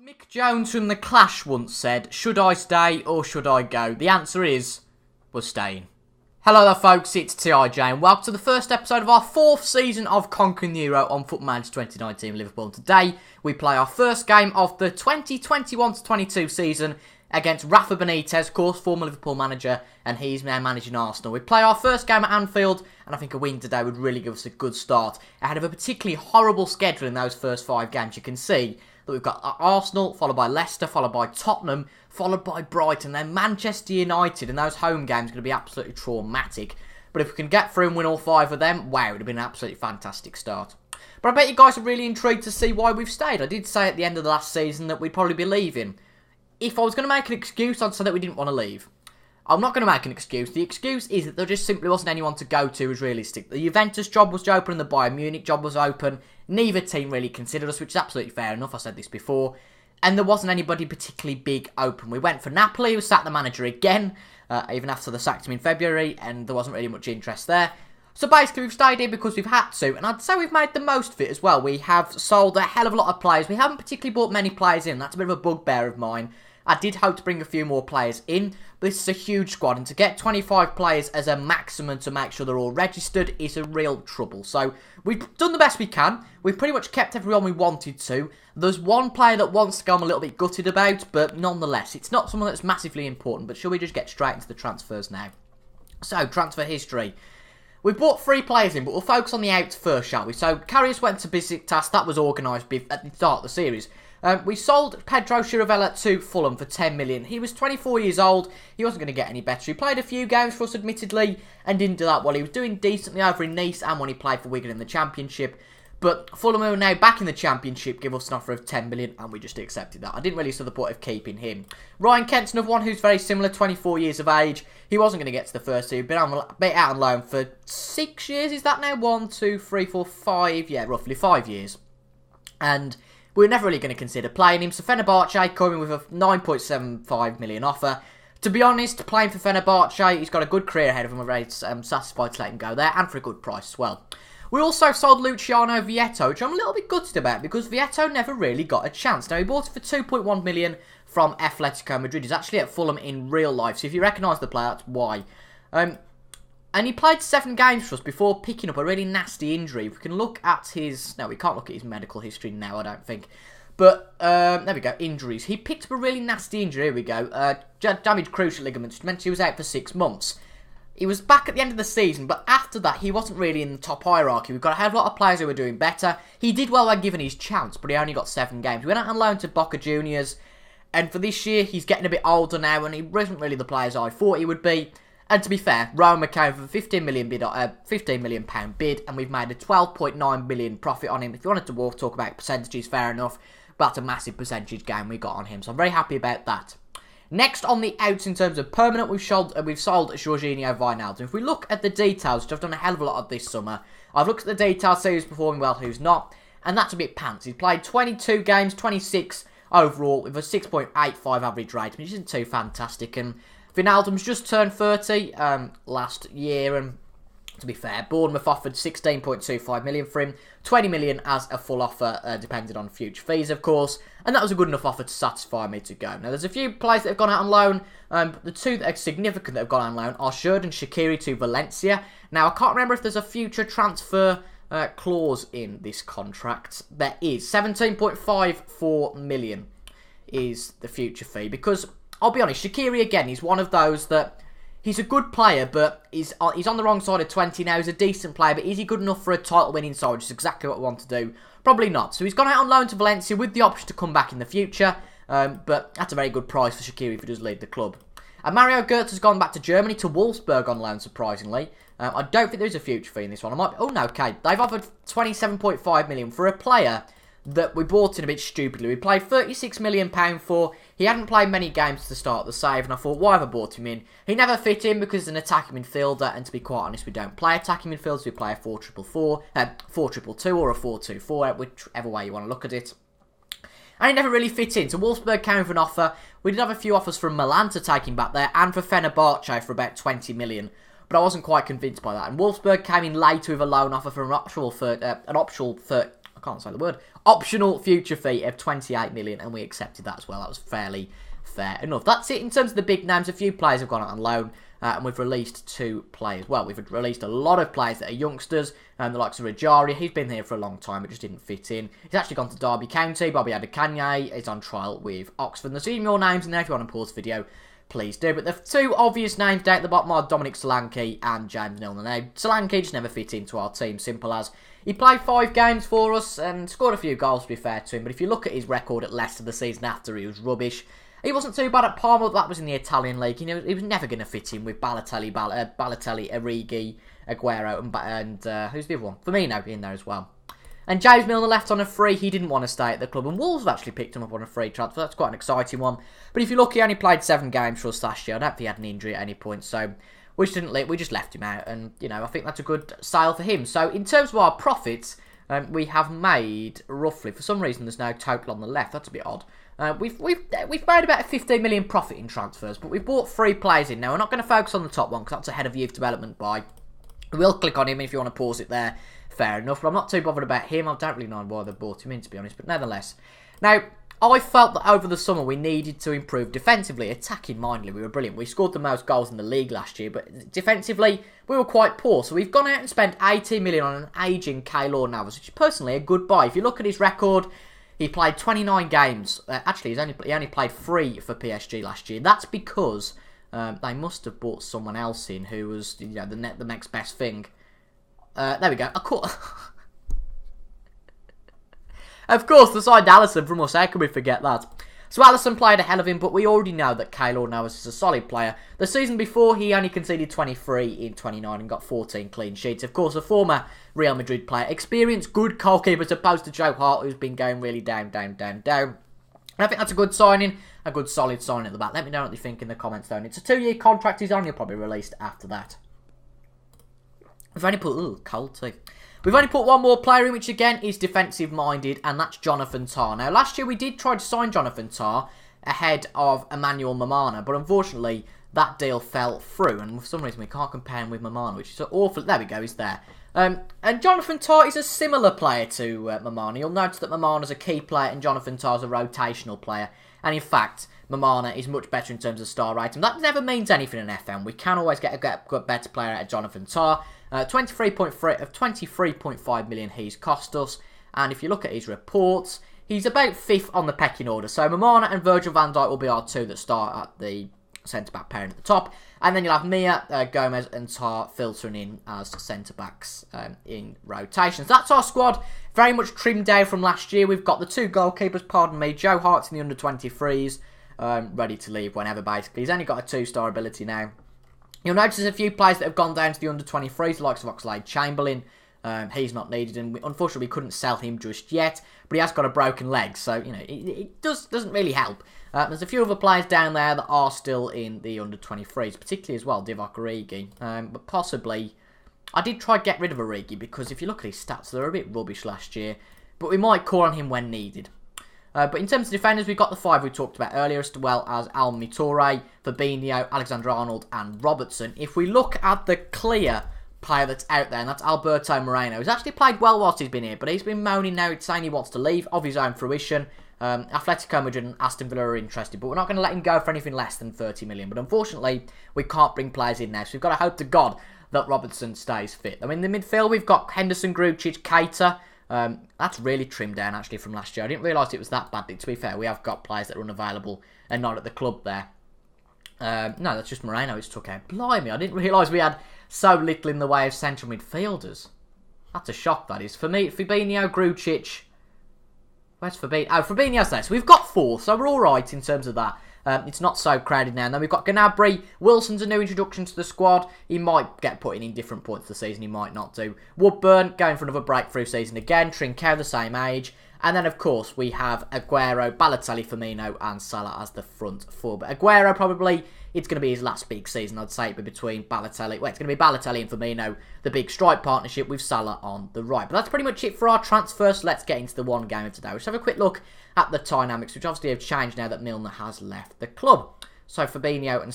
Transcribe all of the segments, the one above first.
Mick Jones from The Clash once said, should I stay or should I go? The answer is, we're staying. Hello there folks, it's TIJ and welcome to the first episode of our fourth season of Conquering the Euro on Football Manager 2019 Liverpool. Today, we play our first game of the 2021-22 season against Rafa Benitez, of course, former Liverpool manager, and he's now managing Arsenal. We play our first game at Anfield, and I think a win today would really give us a good start. Ahead of a particularly horrible schedule in those first 5 games, you can see that we've got Arsenal, followed by Leicester, followed by Tottenham, followed by Brighton, then Manchester United, and those home games are going to be absolutely traumatic. But if we can get through and win all 5 of them, wow, it would have been an absolutely fantastic start. But I bet you guys are really intrigued to see why we've stayed. I did say at the end of the last season that we'd probably be leaving. If I was going to make an excuse, I'd say that we didn't want to leave. I'm not going to make an excuse. The excuse is that there just simply wasn't anyone to go to as realistic. The Juventus job was open and the Bayern Munich job was open. Neither team really considered us, which is absolutely fair enough. I said this before. And there wasn't anybody particularly big open. We went for Napoli, we sacked the manager again, even after they sacked him in February, and there wasn't really much interest there. So basically we've stayed here because we've had to, and I'd say we've made the most of it as well. We have sold a hell of a lot of players. We haven't particularly bought many players in. That's a bit of a bugbear of mine. I did hope to bring a few more players in, but this is a huge squad, and to get 25 players as a maximum to make sure they're all registered is a real trouble. So we've done the best we can. We've pretty much kept everyone we wanted to. There's one player that wants to go I'm a little bit gutted about, but nonetheless, it's not someone that's massively important. But shall we just get straight into the transfers now? So, transfer history. We've bought 3 players in, but we'll focus on the outs first, shall we? So, Karius went to Besiktas. That was organised at the start of the series. We sold Pedro Chirivella to Fulham for 10 million. He was 24 years old. He wasn't going to get any better. He played a few games for us, admittedly, and didn't do that well. He was doing decently over in Nice and when he played for Wigan in the Championship. But Fulham, who are now back in the Championship, give us an offer of 10 million, and we just accepted that. I didn't really see the point of keeping him. Ryan Kent's another one who's very similar, 24 years of age. He wasn't going to get to the first team. Been out on loan for 6 years, is that now? 1, 2, 3, 4, 5, yeah, roughly 5 years. And we were never really going to consider playing him. So Fenerbahce coming with a 9.75 million offer. To be honest, playing for Fenerbahce, he's got a good career ahead of him. I'm very satisfied to let him go there, and for a good price as well. We also sold Luciano Vietto, which I'm a little bit gutted about, because Vietto never really got a chance. Now, he bought it for 2.1 million from Atletico Madrid. He's actually at Fulham in real life, so if you recognise the player, that's why. And he played 7 games for us before picking up a really nasty injury. We can look at his... No, we can't look at his medical history now, I don't think. But, there we go, injuries. He picked up a really nasty injury, here we go. Damaged cruciate ligaments, which meant he was out for 6 months. He was back at the end of the season, but after that, he wasn't really in the top hierarchy. We've got a hell of a lot of players who were doing better. He did well when given his chance, but he only got 7 games. We went out on loan to Boca Juniors, and for this year, he's getting a bit older now, and he wasn't really the players I thought he would be. And to be fair, Roma came for a £15 million bid, and we've made a 12.9 million profit on him. If you wanted to talk about percentages, fair enough, but that's a massive percentage gain we got on him, so I'm very happy about that. Next on the outs in terms of permanent, we've sold Jorginho Wijnaldum. If we look at the details, which I've done a hell of a lot of this summer, I've looked at the details, see who's performing well, who's not, and that's a bit pants. He's played 22 games, 26 overall, with a 6.85 average rate, which isn't too fantastic, and Wijnaldum's just turned 30 last year, and to be fair, Bournemouth offered 16.25 million for him, 20 million as a full offer, depending on future fees, of course, and that was a good enough offer to satisfy me to go. Now, there's a few players that have gone out on loan. The 2 that are significant that have gone out on loan are Sheridan Shaqiri to Valencia. Now, I can't remember if there's a future transfer clause in this contract. There is. 17.54 million is the future fee, because I'll be honest, Shaqiri, again, he's one of those that he's a good player, but he's on the wrong side of 20 now. He's a decent player, but is he good enough for a title-winning side, which is exactly what we want to do? Probably not. So he's gone out on loan to Valencia with the option to come back in the future, but that's a very good price for Shaqiri if he does leave the club. And Mario Götze has gone back to Germany, to Wolfsburg on loan, surprisingly. I don't think there's a future fee in this one. Oh, no, okay. They've offered 27.5 million for a player that we bought in a bit stupidly. We played £36 million for. He hadn't played many games to start the save, and I thought, why have I bought him in? He never fit in because he's an attacking midfielder, and to be quite honest, we don't play attacking midfielders. We play a 4-4-2 or a 4-2-4, whichever way you want to look at it. And he never really fit in. So Wolfsburg came with an offer. We did have a few offers from Milan to take him back there, and for Fenerbahce for about 20 million. But I wasn't quite convinced by that. And Wolfsburg came in later with a loan offer for an optional third. can't say the word, optional future fee of 28 million, and we accepted that as well. That was fairly fair enough. That's it in terms of the big names. A few players have gone out on loan, and we've released 2 players. Well, we've released a lot of players that are youngsters, the likes of Rajari. He's been here for a long time, but just didn't fit in. He's actually gone to Derby County. Bobby Adekanye is on trial with Oxford. And there's even more names in there. If you want to pause the video, please do. But the 2 obvious names down at the bottom are Dominic Solanke and James Milner. Now, Solanke just never fit into our team, simple as. He played 5 games for us and scored a few goals, to be fair to him. But if you look at his record at Leicester the season after, he was rubbish. He wasn't too bad at Parma, but that was in the Italian league. You know, he was never going to fit in with Balotelli, Origi, Aguero, and who's the other one? Firmino in there as well. And James Milner left on a free. He didn't want to stay at the club, and Wolves have actually picked him up on a free transfer. That's quite an exciting one. But if you look, he only played 7 games for us last year. I don't think he had an injury at any point, so we just left him out. And you know, I think that's a good sale for him. So in terms of our profits, we have made roughly. For some reason, there's no total on the left. That's a bit odd. We've made about a 15 million profit in transfers, but we've bought 3 players in. Now, we're not going to focus on the top one because that's a head of youth development buy. We'll click on him if you want to pause it there. Fair enough, but I'm not too bothered about him. I don't really know why they brought him in, to be honest, but nevertheless. Now, I felt that over the summer we needed to improve defensively. Attacking mindedly, we were brilliant. We scored the most goals in the league last year, but defensively, we were quite poor. So we've gone out and spent 18 million on an ageing Keylor Navas, which is personally a good buy. If you look at his record, he played 29 games. Actually, he only played 3 for PSG last year. That's because they must have bought someone else in who was, you know, the next best thing. There we go. Of course, they signed Alisson from us. How can we forget that? So Alisson played a hell of him, but we already know that Keylor Navas is a solid player. The season before, he only conceded 23 in 29 and got 14 clean sheets. Of course, a former Real Madrid player. Experienced, good goalkeeper as opposed to Joe Hart, who's been going really down. And I think that's a good signing, a good solid signing at the back. Let me know what you think in the comments, though. And it's a 2-year contract he's on. He'll probably released after that. We've only put... cold tea. We've only put 1 more player in, which again is defensive-minded, and that's Jonathan Tah. Now, last year we did try to sign Jonathan Tah ahead of Emmanuel Mamana, but unfortunately that deal fell through, and for some reason we can't compare him with Mamana, which is awful. There we go, he's there. And Jonathan Tah is a similar player to Mamana. You'll notice that Mamana's a key player and Jonathan Tah's a rotational player, and in fact, Mamana is much better in terms of star rating. That never means anything in FM. We can always get a better player out of Jonathan Tah. 23.5 million he's cost us, and if you look at his reports, he's about 5th on the pecking order. So Mamana and Virgil van Dijk will be our 2 that start at the centre-back pairing at the top, and then you'll have Mia, Gomez and Tah filtering in as centre-backs in rotations. That's our squad, very much trimmed down from last year. We've got the 2 goalkeepers, pardon me, Joe Hart's in the under-23s, ready to leave whenever, basically. He's only got a 2-star ability now. You'll notice there's a few players that have gone down to the under-23s, the likes of Oxlade-Chamberlain. He's not needed, and unfortunately we couldn't sell him just yet, but he has got a broken leg, so, you know, it doesn't really help. There's a few other players down there that are still in the under-23s, particularly as well, Divock Origi, but possibly... I did try to get rid of Origi, because if you look at his stats, they were a bit rubbish last year, but we might call on him when needed. But in terms of defenders, we've got the 5 we talked about earlier, as well as Almi Toure, Fabinho, Alexander-Arnold and Robertson. If we look at the clear player that's out there, and that's Alberto Moreno. He's actually played well whilst he's been here, but he's been moaning now, saying he wants to leave of his own fruition. Atletico Madrid and Aston Villa are interested, but we're not going to let him go for anything less than 30 million. But unfortunately, we can't bring players in now, so we've got to hope to God that Robertson stays fit. I mean, in the midfield, we've got Henderson, Grujic, Keita. That's really trimmed down, actually, from last year. I didn't realise it was that bad. To be fair, we have got players that are unavailable and not at the club there. No, that's just Moreno it's took out. Blimey, I didn't realise we had so little in the way of central midfielders. That's a shock, that is. For me, Fabinho, Grujic... Where's Fabinho? Oh, Fabinho's there. So we've got 4, so we're alright in terms of that. It's not so crowded now. And then we've got Gnabry. Wilson's a new introduction to the squad. He might get put in different points of the season. He might not do. Woodburn going for another breakthrough season again. Trincao the same age. And then, of course, we have Aguero, Balotelli, Firmino and Salah as the front 4. But Aguero probably, it's going to be his last big season. I'd say it'd be between Balotelli. Well, it's going to be Balotelli and Firmino, the big strike partnership with Salah on the right. But that's pretty much it for our transfers. So let's get into the one game of today. Let's have a quick look at the dynamics, which obviously have changed now that Milner has left the club. So Firmino and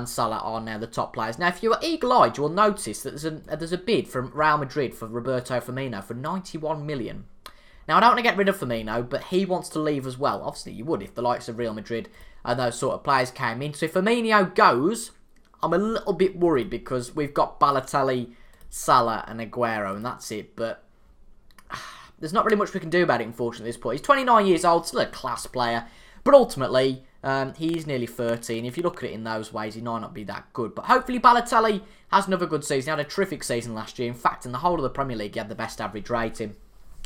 Salah are now the top players. Now, if you are eagle-eyed, you will notice that there's a bid from Real Madrid for Roberto Firmino for 91 million. Now, I don't want to get rid of Firmino, but he wants to leave as well. Obviously, you would if the likes of Real Madrid and those sort of players came in. So if Firmino goes, I'm a little bit worried because we've got Balotelli, Salah and Aguero, and that's it. But there's not really much we can do about it, unfortunately, at this point. He's 29 years old, still a class player. But ultimately, he's nearly 30, and if you look at it in those ways, he might not be that good. But hopefully Balotelli has another good season. He had a terrific season last year. In fact, in the whole of the Premier League, he had the best average rating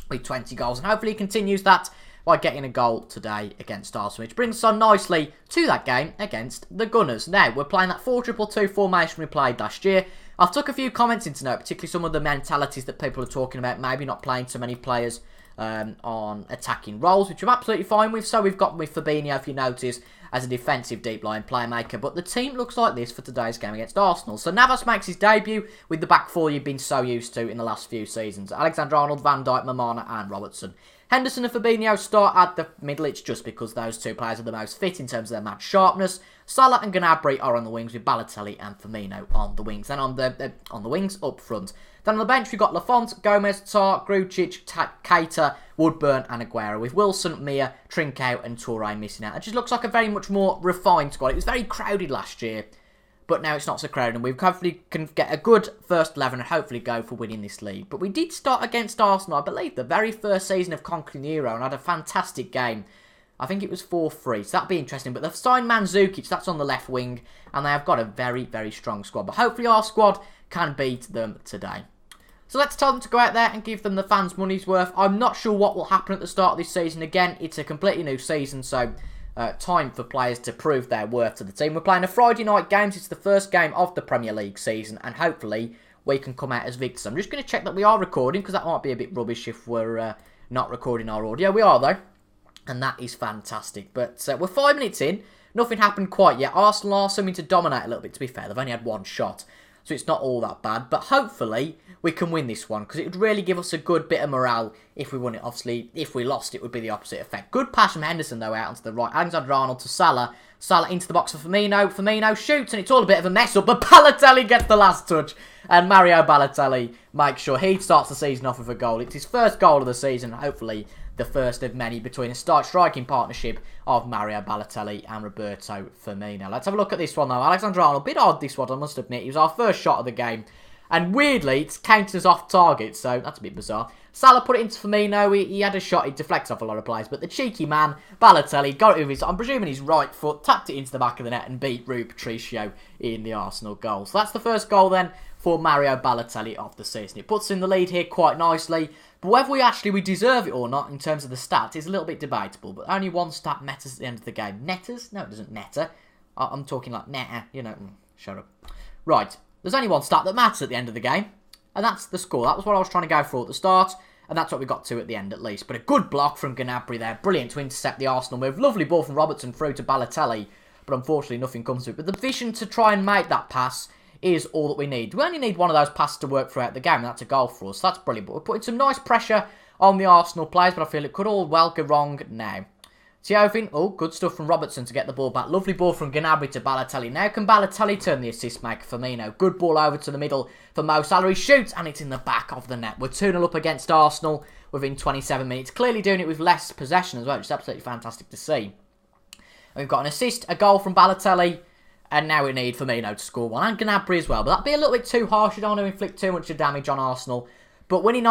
with 20 goals. And hopefully he continues that by getting a goal today against Arsenal, which brings us on nicely to that game against the Gunners. Now, we're playing that 4-2-2 formation we played last year. I've took a few comments into note, particularly some of the mentalities that people are talking about, maybe not playing so many players on attacking roles, which I'm absolutely fine with. So we've got with Fabinho, if you notice, as a defensive deep line playmaker. But the team looks like this for today's game against Arsenal. So Navas makes his debut with the back four you've been so used to in the last few seasons. Alexander-Arnold, Van Dijk, Mamana and Robertson. Henderson and Fabinho start at the middle. It's just because those two players are the most fit in terms of their match sharpness. Salah and Gnabry are on the wings with Balotelli and Firmino on the wings. Then on the wings up front. Then on the bench we've got Lafont, Gomez, Tar, Grujic, Keita, Woodburn and Aguero with Wilson, Mia, Trincao and Toure missing out. It just looks like a very much more refined squad. It was very crowded last year, but now it's not so crowded and we hopefully can get a good first 11 and hopefully go for winning this league. But we did start against Arsenal, I believe, the very first season of Conquering the Euro and had a fantastic game. I think it was 4-3, so that'd be interesting. But they've signed Mandzukic, that's on the left wing, and they have got a very, very strong squad. But hopefully our squad can beat them today. So let's tell them to go out there and give them the fans' money's worth. I'm not sure what will happen at the start of this season. Again, it's a completely new season, so time for players to prove their worth to the team. We're playing a Friday night game. It's the first game of the Premier League season, and hopefully we can come out as victors. I'm just going to check that we are recording, because that might be a bit rubbish if we're not recording our audio. We are, though, and that is fantastic. But we're 5 minutes in. Nothing happened quite yet. Arsenal are seeming to dominate a little bit, to be fair. They've only had one shot, so it's not all that bad. But hopefully we can win this one, because it would really give us a good bit of morale if we won it. Obviously, if we lost, it would be the opposite effect. Good pass from Henderson, though, out onto the right. Alexander-Arnold to Salah. Salah into the box for Firmino. Firmino shoots, and it's all a bit of a mess up. But Balotelli gets the last touch. And Mario Balotelli makes sure he starts the season off with a goal. It's his first goal of the season, hopefully the first of many between a striking partnership of Mario Balotelli and Roberto Firmino. Let's have a look at this one, though. Alexander-Arnold, a bit odd this one, I must admit. It was our first shot of the game. And weirdly, it's counted as off target, so that's a bit bizarre. Salah put it into Firmino. He had a shot. He deflects off a lot of players. But the cheeky man, Balotelli, got it with his, I'm presuming his right foot, tapped it into the back of the net and beat Rui Patricio in the Arsenal goal. So that's the first goal then for Mario Balotelli of the season. It puts us in the lead here quite nicely. But whether we deserve it or not in terms of the stats is a little bit debatable. But only one stat matters at the end of the game. Netters? No, it doesn't matter. I'm talking like netta, you know. Shut up. Right. There's only one stat that matters at the end of the game, and that's the score. That was what I was trying to go for at the start, and that's what we got to at the end at least. But a good block from Gnabry there. Brilliant to intercept the Arsenal move. Lovely ball from Robertson through to Balotelli, but unfortunately nothing comes to it. But the vision to try and make that pass is all that we need. We only need one of those passes to work throughout the game, and that's a goal for us. So that's brilliant. But we're putting some nice pressure on the Arsenal players, but I feel it could all well go wrong now. Thiovin, oh, good stuff from Robertson to get the ball back. Lovely ball from Gnabry to Balotelli. Now can Balotelli turn the assist maker? Firmino. Good ball over to the middle for Mo Salah. He shoots and it's in the back of the net. We're 2-0 up against Arsenal within 27 minutes. Clearly doing it with less possession as well, which is absolutely fantastic to see. And we've got an assist, a goal from Balotelli, and now we need Firmino to score one. And Gnabry as well. But that'd be a little bit too harsh. You don't want to inflict too much damage on Arsenal. But winning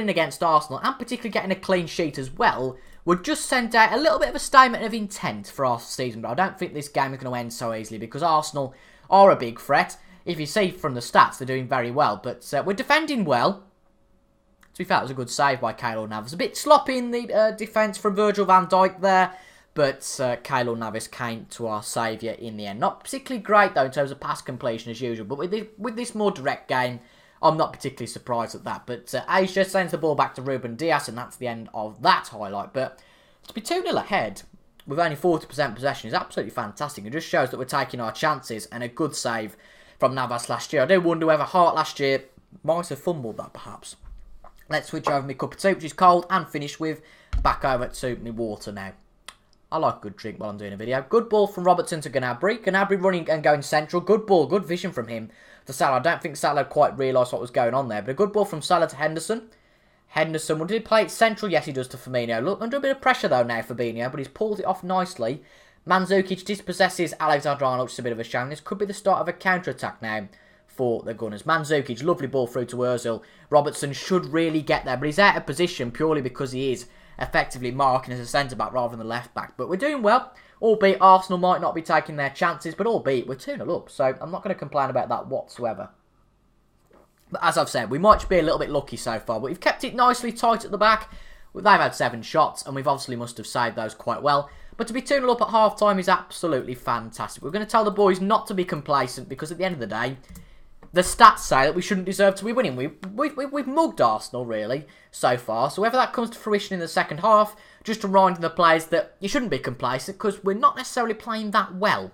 against Arsenal, and particularly getting a clean sheet as well, would just send out a little bit of a statement of intent for our season. But I don't think this game is going to end so easily because Arsenal are a big threat. If you see from the stats, they're doing very well. But we're defending well. To be fair, it was a good save by Keylor Navas. A bit sloppy in the defence from Virgil van Dijk there. But Keylor Navas came to our saviour in the end. Not particularly great, though, in terms of pass completion as usual. But with this more direct game, I'm not particularly surprised at that. But Asia sends the ball back to Ruben Dias, and that's the end of that highlight. But to be 2-0 ahead with only 40% possession is absolutely fantastic. It just shows that we're taking our chances, and a good save from Navas last year. I do wonder whether Hart last year might have fumbled that, perhaps. Let's switch over my cup of tea, which is cold, and finish with back over to my water now. I like a good drink while I'm doing a video. Good ball from Robertson to Gnabry. Gnabry running and going central. Good ball, good vision from him to Salah. I don't think Salah quite realised what was going on there. But a good ball from Salah to Henderson. Henderson, well, did he play it central? Yes, he does to Firmino. Look, under a bit of pressure though now, Fabinho, but he's pulled it off nicely. Mandzukic dispossesses Alexander-Arnold, which is a bit of a shame. This could be the start of a counter-attack now for the Gunners. Mandzukic, lovely ball through to Ozil. Robertson should really get there, but he's out of position purely because he is effectively marking as a centre-back rather than the left-back. But we're doing well, albeit Arsenal might not be taking their chances, but albeit we're 2-0 up, so I'm not going to complain about that whatsoever. But as I've said, we might be a little bit lucky so far, but we've kept it nicely tight at the back. They've had 7 shots, and we've obviously must have saved those quite well. But to be 2-0 up at half-time is absolutely fantastic. We're going to tell the boys not to be complacent, because at the end of the day, the stats say that we shouldn't deserve to be winning. We've mugged Arsenal, really, so far. So whether that comes to fruition in the second half, just reminding the players that you shouldn't be complacent, because we're not necessarily playing that well.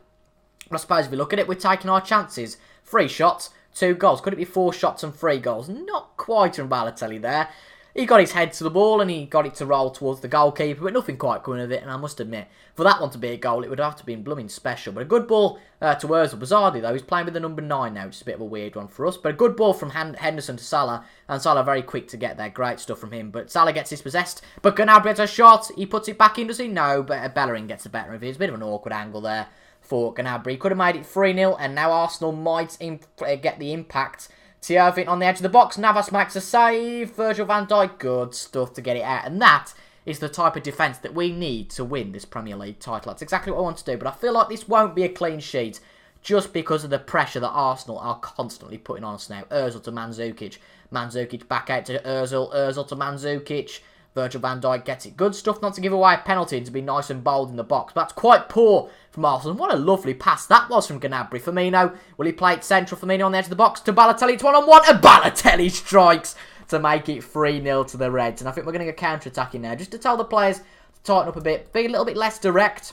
But I suppose if we look at it, we're taking our chances. 3 shots, 2 goals. Could it be 4 shots and 3 goals? Not quite from Balotelli there. He got his head to the ball and he got it to roll towards the goalkeeper, but nothing quite coming of it. And I must admit, for that one to be a goal, it would have to be blooming special. But a good ball to Ozil. Bizarrely, though, he's playing with the number 9 now, which is a bit of a weird one for us. But a good ball from Henderson to Salah, and Salah very quick to get there. Great stuff from him. But Salah gets dispossessed. But Gnabry has a shot. He puts it back in, does he? No, but Bellerin gets the better of it. It's a bit of an awkward angle there for Gnabry. He could have made it 3-0, and now Arsenal might get the impact. Tiervin on the edge of the box. Navas makes a save. Virgil van Dijk, good stuff to get it out. And that is the type of defence that we need to win this Premier League title. That's exactly what I want to do. But I feel like this won't be a clean sheet just because of the pressure that Arsenal are constantly putting on us now. Ozil to Mandzukic. Mandzukic back out to Ozil. Ozil to Mandzukic. Virgil van Dijk gets it. Good stuff not to give away a penalty and to be nice and bold in the box. But that's quite poor from Arsenal. What a lovely pass that was from Gnabry. Firmino, will he play it central? Firmino on the edge of the box to Balotelli. It's 1-on-1 and Balotelli strikes to make it 3-0 to the Reds. And I think we're going to go counter-attacking now. Just to tell the players to tighten up a bit. Be a little bit less direct.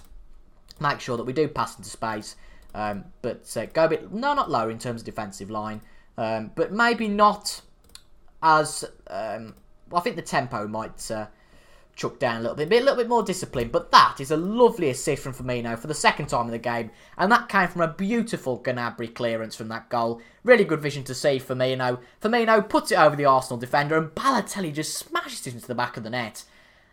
Make sure that we do pass into space. But go a bit, no, not lower in terms of defensive line. But maybe not as... I think the tempo might chuck down a little bit. Be a little bit more disciplined. But that is a lovely assist from Firmino for the second time in the game. And that came from a beautiful Gnabry clearance from that goal. Really good vision to see Firmino. Firmino puts it over the Arsenal defender. And Balotelli just smashes it into the back of the net.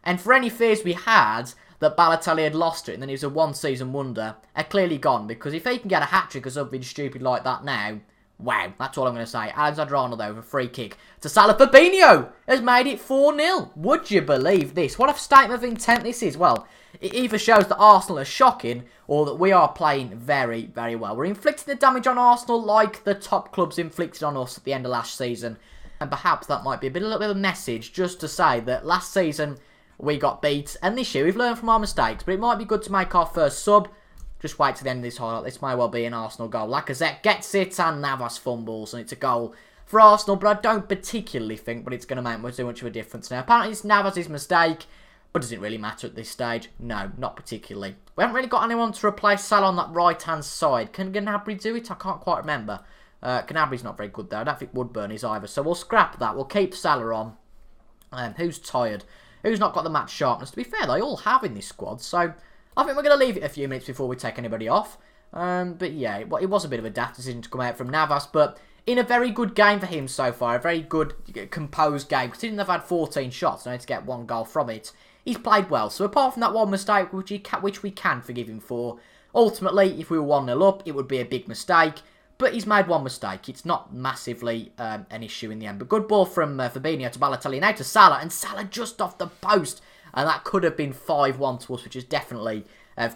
And for any fears we had that Balotelli had lost it and then he was a one-season wonder, are clearly gone. Because if he can get a hat-trick or something stupid like that now... wow, that's all I'm going to say. Alexander-Arnold over a free kick to Salah. Fabinho has made it 4-0. Would you believe this? What a statement of intent this is. Well, it either shows that Arsenal are shocking or that we are playing very, very well. We're inflicting the damage on Arsenal like the top clubs inflicted on us at the end of last season. And perhaps that might be a little bit of a message just to say that last season we got beat. And this year we've learned from our mistakes. But it might be good to make our first sub. Just wait to the end of this highlight. This may well be an Arsenal goal. Lacazette gets it and Navas fumbles. And it's a goal for Arsenal. But I don't particularly think it's going to make too much of a difference now. Apparently it's Navas' mistake. But does it really matter at this stage? No, not particularly. We haven't really got anyone to replace Salah on that right-hand side. Can Gnabry do it? I can't quite remember. Gnabry's not very good there. I don't think Woodburn is either. So we'll scrap that. We'll keep Salah on. Who's tired? Who's not got the match sharpness? To be fair, they all have in this squad. So... I think we're going to leave it a few minutes before we take anybody off. But yeah, it was a bit of a daft decision to come out from Navas. But in a very good game for him so far. A very good, composed game. Considering they've had 14 shots. Only to get 1 goal from it. He's played well. So apart from that one mistake, which we can forgive him for. Ultimately, if we were 1-0 up, it would be a big mistake. But he's made one mistake. It's not massively an issue in the end. But good ball from Fabinho to Balotelli. Now to Salah. And Salah just off the post. And that could have been 5-1 to us, which has definitely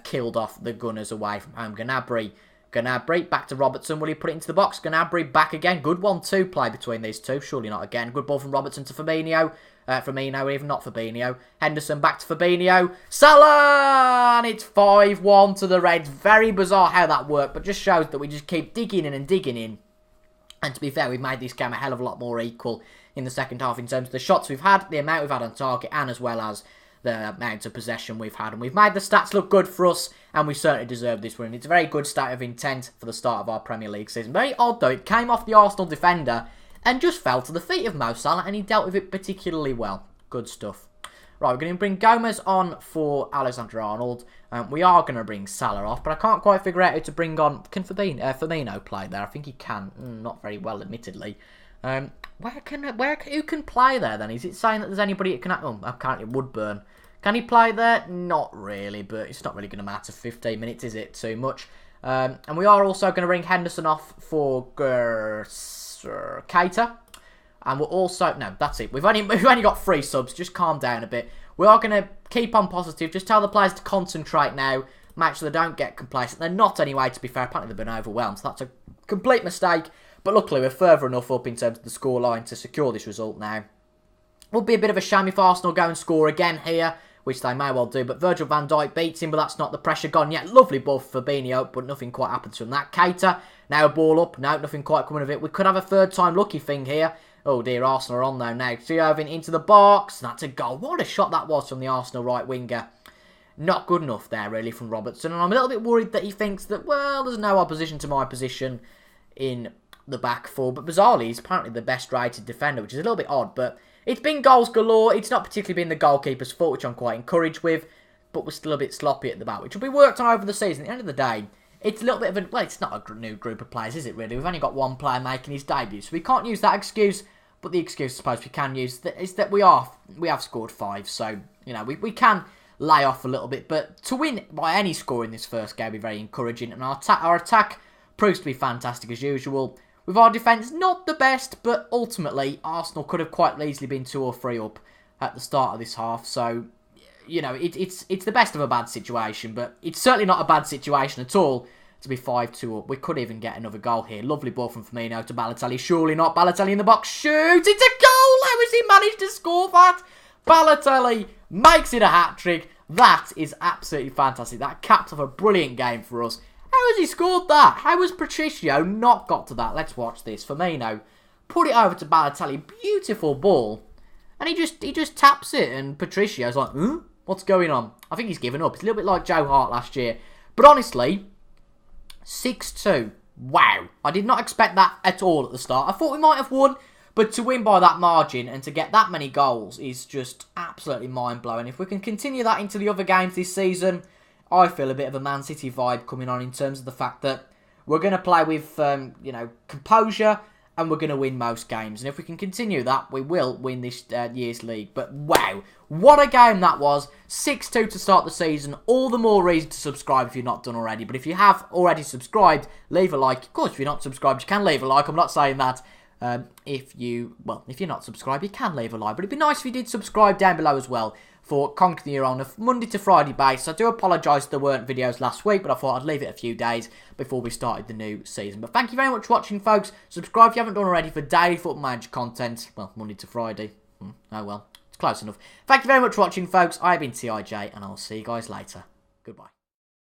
killed off the Gunners away from home. Gnabry, back to Robertson. Will he put it into the box? Gnabry back again. Good 1-2 play between these two. Surely not again. Good ball from Robertson to Fabinho. Firmino, even not Fabinho. Henderson back to Fabinho. Salah! And it's 5-1 to the Reds. Very bizarre how that worked, but just shows that we just keep digging in and digging in. And to be fair, we've made this game a hell of a lot more equal in the second half in terms of the shots we've had, the amount we've had on target, and as well as the amount of possession we've had. And we've made the stats look good for us, and we certainly deserve this win. It's a very good state of intent for the start of our Premier League season. Very odd, though. It came off the Arsenal defender and just fell to the feet of Mo Salah, and he dealt with it particularly well. Good stuff. Right, we're going to bring Gomez on for Alexander-Arnold. We are going to bring Salah off, but I can't quite figure out who to bring on. Can Firmino play there? I think he can. Not very well, admittedly. Who can play there then? Is it saying that there's anybody that can... Oh, apparently Woodburn. Can he play there? Not really, but it's not really going to matter. 15 minutes, is it? Too much. And we are also going to bring Henderson off for Keita. And we're also... No, that's it. We've only got 3 subs. Just calm down a bit. We are going to keep on positive. Just tell the players to concentrate now. Make sure they don't get complacent. They're not anyway, to be fair. Apparently they've been overwhelmed. So that's a complete mistake. But luckily we're further enough up in terms of the scoreline to secure this result now. Would be a bit of a shame if Arsenal go and score again here, which they may well do. But Virgil van Dijk beats him, but that's not the pressure gone yet. Lovely ball for Fabinho, but nothing quite happens from that. Keita, now a ball up. No, nothing quite coming of it. We could have a third time lucky thing here. Oh dear, Arsenal are on though now. Thiago into the box. That's a goal. What a shot that was from the Arsenal right winger. Not good enough there, really, from Robertson. And I'm a little bit worried that he thinks that, well, there's no opposition to my position in the back four. But bizarrely, he's apparently the best rated defender, which is a little bit odd. But it's been goals galore. It's not particularly been the goalkeeper's fault, which I'm quite encouraged with. But we're still a bit sloppy at the back, which will be worked on over the season. At the end of the day, it's a little bit of a... Well, it's not a new group of players, is it, really? We've only got one player making his debut. So we can't use that excuse. But the excuse, I suppose, we can use is that we have scored 5. So, you know, we can lay off a little bit. But to win by any score in this first game would be very encouraging. And our attack proves to be fantastic as usual. With our defence, not the best. But ultimately, Arsenal could have quite easily been 2 or 3 up at the start of this half. So, you know, it's the best of a bad situation. But it's certainly not a bad situation at all to be 5-2 up. We could even get another goal here. Lovely ball from Firmino to Balotelli. Surely not. Balotelli in the box. Shoot! It's a goal! How has he managed to score that? Balotelli makes it a hat-trick. That is absolutely fantastic. That capped off a brilliant game for us. How has he scored that? How has Patricio not got to that? Let's watch this. Firmino put it over to Balotelli. Beautiful ball. And he just taps it. And Patricio's like, huh? What's going on? I think he's given up. It's a little bit like Joe Hart last year. But honestly... 6-2. Wow. I did not expect that at all at the start. I thought we might have won, but to win by that margin and to get that many goals is just absolutely mind-blowing. If we can continue that into the other games this season, I feel a bit of a Man City vibe coming on in terms of the fact that we're going to play with, composure and we're going to win most games. And if we can continue that, we will win this year's league. But wow, what a game that was. 6-2 to start the season. All the more reason to subscribe if you're not done already. But if you have already subscribed, leave a like. Of course, if you're not subscribed, you can leave a like. I'm not saying that. If you're not subscribed, you can leave a like. But it'd be nice if you did subscribe down below as well for Conquer the Year on a Monday to Friday base. I do apologise there weren't videos last week, but I thought I'd leave it a few days before we started the new season. But thank you very much for watching, folks. Subscribe if you haven't done already for daily Football Manager content. Well, Monday to Friday. Oh well, it's close enough. Thank you very much for watching, folks. I've been TIJ, and I'll see you guys later. Goodbye.